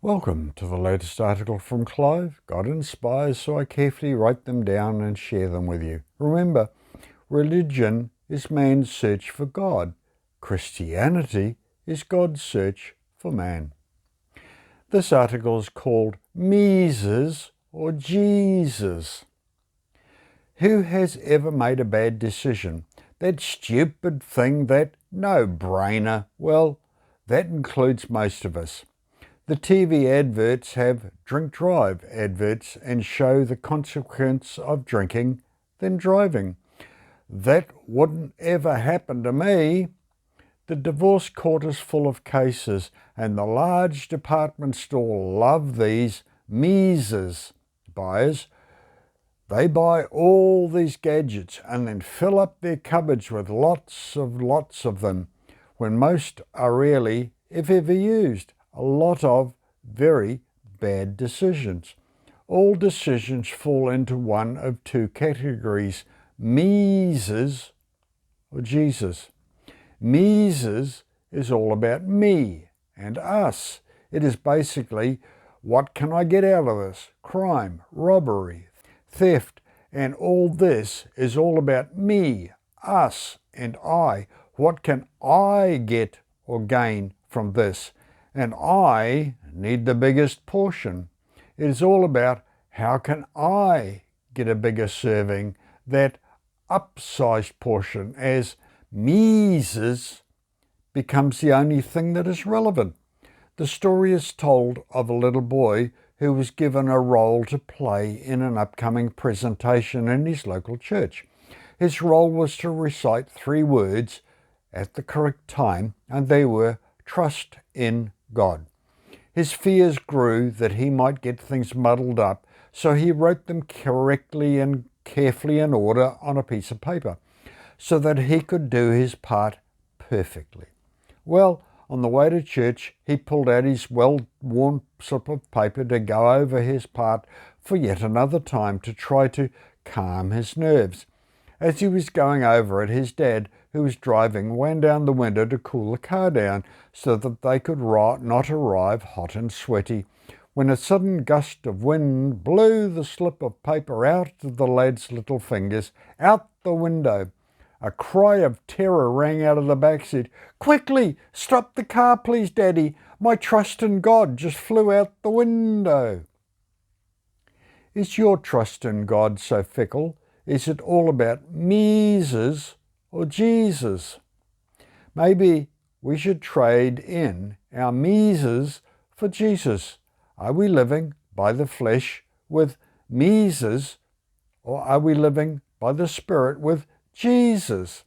Welcome to the latest article from Clive. God inspires, so I carefully write them down and share them with you. Remember, religion is man's search for God. Christianity is God's search for man. This article is called Mees Us or Jesus. Who has ever made a bad decision? That stupid thing, that no-brainer? Well, that includes most of us. The TV adverts have drink drive adverts and show the consequence of drinking then driving. That wouldn't ever happen to me. The divorce court is full of cases, and the large department store love these Mees Us buyers. They buy all these gadgets and then fill up their cupboards with lots of them, when most are rarely, if ever, used. A lot of very bad decisions. All decisions fall into one of two categories: Mees Us or Jesus. Mees Us is all about me and us. It is basically, what can I get out of this? Crime, robbery, theft, and all this is all about me, us, and I. What can I get or gain from this? And I need the biggest portion. It is all about, how can I get a bigger serving, that upsized portion, as Mees Us becomes the only thing that is relevant. The story is told of a little boy who was given a role to play in an upcoming presentation in his local church. His role was to recite 3 words at the correct time, and they were trust in God. His fears grew that he might get things muddled up, so he wrote them correctly and carefully in order on a piece of paper, so that he could do his part perfectly. Well, on the way to church, he pulled out his well-worn slip of paper to go over his part for yet another time, to try to calm his nerves. As he was going over it, his dad, who was driving, wound down the window to cool the car down so that they could not arrive hot and sweaty, when a sudden gust of wind blew the slip of paper out of the lad's little fingers, out the window. A cry of terror rang out of the back seat. "Quickly, stop the car, please, Daddy. My trust in God just flew out the window." Is your trust in God so fickle? Is it all about Mees Us or Jesus? Maybe we should trade in our Mees Us for Jesus. Are we living by the flesh with Mees Us, or are we living by the Spirit with Jesus?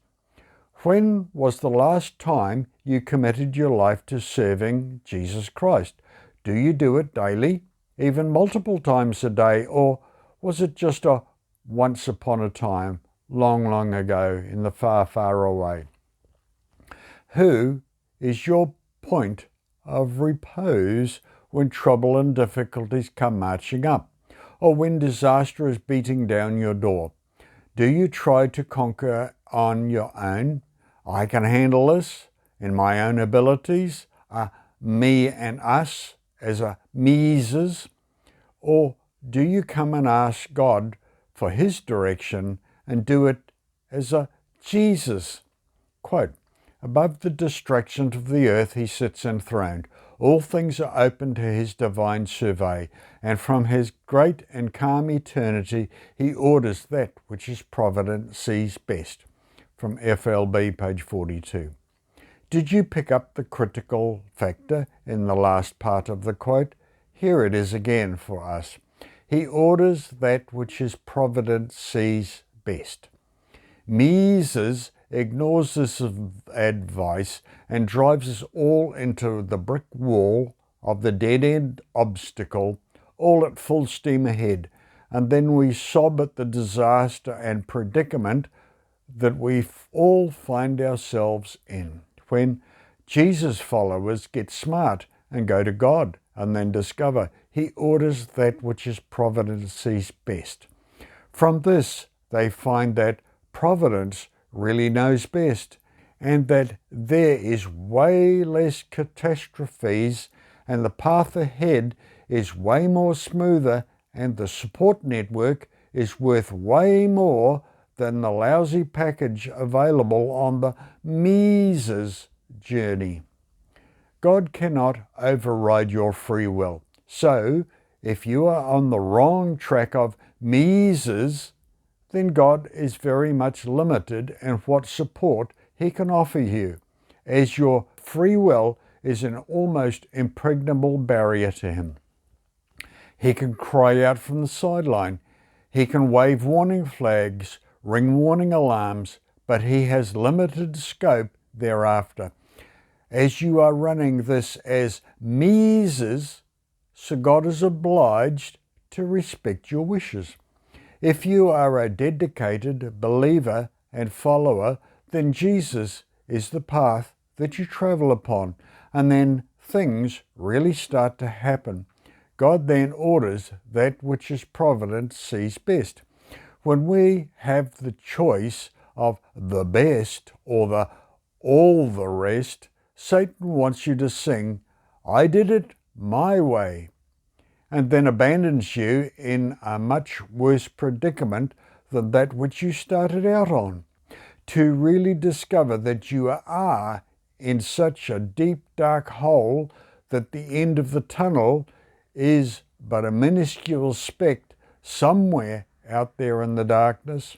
When was the last time you committed your life to serving Jesus Christ? Do you do it daily, even multiple times a day, or was it just a once upon a time, long ago in the far away? Who is your point of repose when trouble and difficulties come marching up, or when disaster is beating down your door? Do you try to conquer on your own? I can handle this in my own abilities, me and us as a Mees Us? Or do you come and ask God for his direction and do it as a Jesus? Quote, "Above the distractions of the earth he sits enthroned. All things are open to his divine survey, and from his great and calm eternity he orders that which his providence sees best." From FLB, page 42. Did you pick up the critical factor in the last part of the quote? Here it is again for us. He orders that which his providence sees best. Mees Us ignores this advice and drives us all into the brick wall of the dead-end obstacle, all at full steam ahead, and then we sob at the disaster and predicament that we all find ourselves in. When Jesus followers get smart and go to God and then discover he orders that which his providence sees best. From this, they find that providence really knows best, and that there is way less catastrophes and the path ahead is way more smoother, and the support network is worth way more than the lousy package available on the Mees Us journey. God cannot override your free will. So, if you are on the wrong track of Mees Us, then God is very much limited in what support He can offer you, as your free will is an almost impregnable barrier to Him. He can cry out from the sideline. He can wave warning flags, ring warning alarms, but He has limited scope thereafter. As you are running this as Mees Us, so God is obliged to respect your wishes. If you are a dedicated believer and follower, then Jesus is the path that you travel upon, and then things really start to happen. God then orders that which His providence sees best. When we have the choice of the best or the all the rest, Satan wants you to sing, "I did it my way," and then abandons you in a much worse predicament than that which you started out on. To really discover that you are in such a deep, dark hole that the end of the tunnel is but a minuscule speck somewhere out there in the darkness.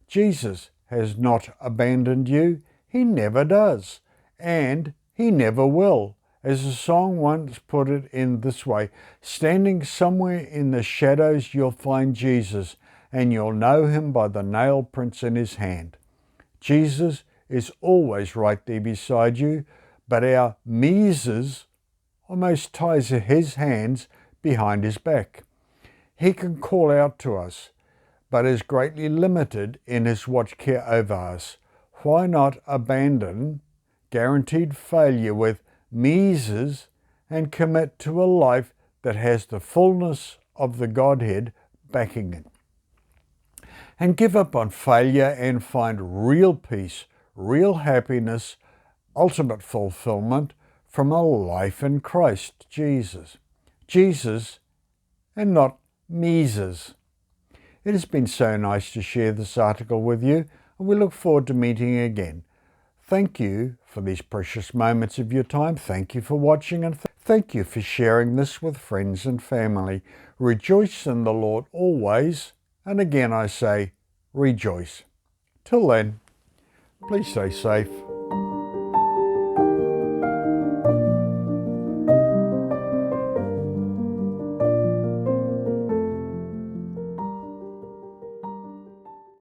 Jesus has not abandoned you. He never does, and He never will. As the song once put it in this way, standing somewhere in the shadows you'll find Jesus, and you'll know Him by the nail prints in His hand. Jesus is always right there beside you, but our Mees Us almost ties His hands behind His back. He can call out to us, but is greatly limited in His watch care over us. Why not abandon guaranteed failure with Mees Us and commit to a life that has the fullness of the Godhead backing it? And give up on failure and find real peace, real happiness, ultimate fulfillment from a life in Christ Jesus. Jesus and not Mees Us. It has been so nice to share this article with you, and we look forward to meeting again. Thank you for these precious moments of your time. Thank you for watching, and thank you for sharing this with friends and family. Rejoice in the Lord always, and again I say, rejoice. Till then, please stay safe.